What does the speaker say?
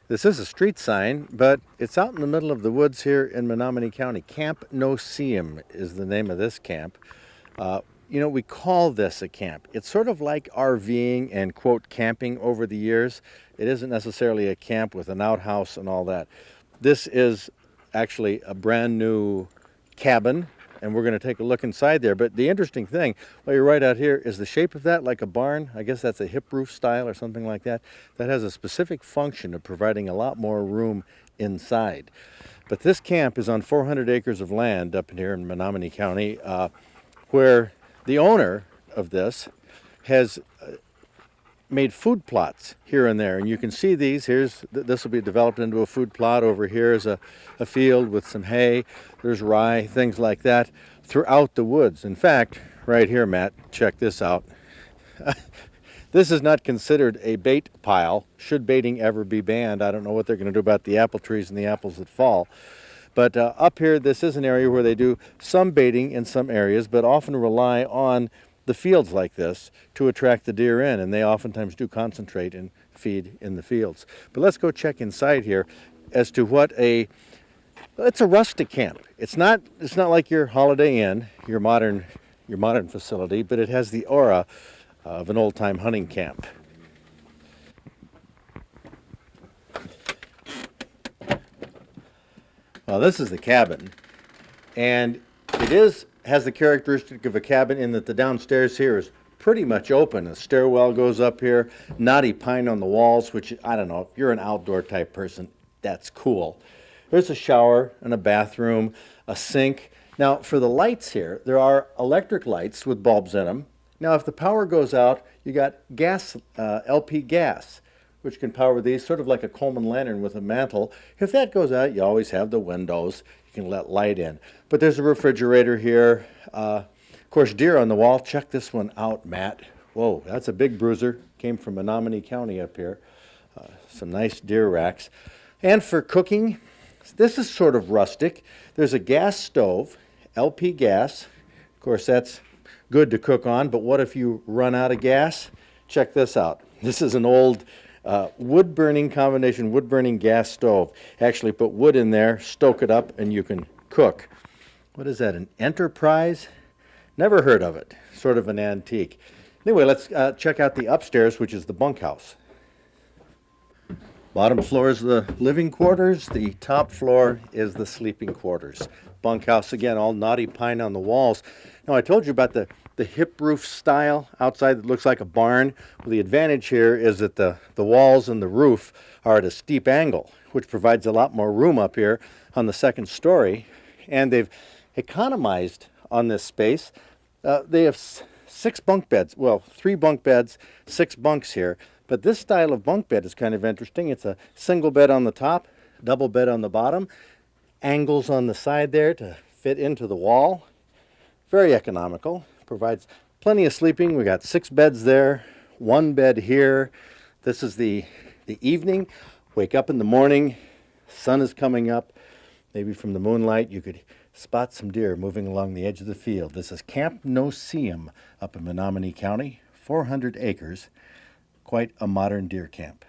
This is a street sign, but it's out in the middle of the woods here in Menominee County. Camp No-See-Um is the name of this camp. We call this a camp. It's sort of like RVing and, quote, camping over the years. It isn't necessarily a camp with an outhouse and all that. This is actually a brand new cabin, and we're going to take a look inside there. But the interesting thing, while you're right out here, is the shape of that like a barn. I guess that's a hip roof style or something like that. That has a specific function of providing a lot more room inside. But this camp is on 400 acres of land up here in Menominee County, where the owner of this has made food plots here and there, and you can see these. This will be developed into a food plot. Over here is a field with some hay. There's rye, things like that throughout the woods. In fact, right here, Matt, check this out. This is not considered a bait pile. Should baiting ever be banned, I don't know what they're going to do about the apple trees and the apples that fall. But up here, this is an area where they do some baiting in some areas, but often rely on the fields like this to attract the deer in, and they oftentimes do concentrate and feed in the fields. But let's go check inside here as to it's a rustic camp. It's not like your Holiday Inn, your modern facility, but it has the aura of an old-time hunting camp. Well, this is the cabin, and has the characteristic of a cabin in that the downstairs here is pretty much open. A stairwell goes up here, knotty pine on the walls, which, I don't know, if you're an outdoor type person, that's cool. There's a shower and a bathroom, a sink. Now, for the lights here, there are electric lights with bulbs in them. Now, if the power goes out, you got gas, LP gas, which can power these, sort of like a Coleman lantern with a mantle. If that goes out, you always have the windows. You can let light in. But there's a refrigerator here. Of course, deer on the wall. Check this one out, Matt. Whoa, that's a big bruiser. Came from Menominee County up here. Some nice deer racks. And for cooking, this is sort of rustic. There's a gas stove, LP gas. Of course, that's good to cook on, but what if you run out of gas? Check this out. This is an old wood-burning gas stove. Actually put wood in there, stoke it up, and you can cook. What is that, an Enterprise? Never heard of it. Sort of an antique. Anyway, let's check out the upstairs, which is the bunkhouse. Bottom floor is the living quarters. The top floor is the sleeping quarters. Bunkhouse, again, all knotty pine on the walls. Now, I told you about the hip roof style outside that looks like a barn. Well, the advantage here is that the walls and the roof are at a steep angle, which provides a lot more room up here on the second story. And they've economized on this space. They have 6 bunk beds. Well, 3 bunk beds, 6 bunks here. But this style of bunk bed is kind of interesting. It's a single bed on the top, double bed on the bottom, angles on the side there to fit into the wall. Very economical. Provides plenty of sleeping. We got 6 beds there, 1 bed here. This is the evening. Wake up in the morning, sun is coming up. Maybe from the moonlight you could spot some deer moving along the edge of the field. This is Camp No-See-Um up in Menominee County, 400 acres. Quite a modern deer camp.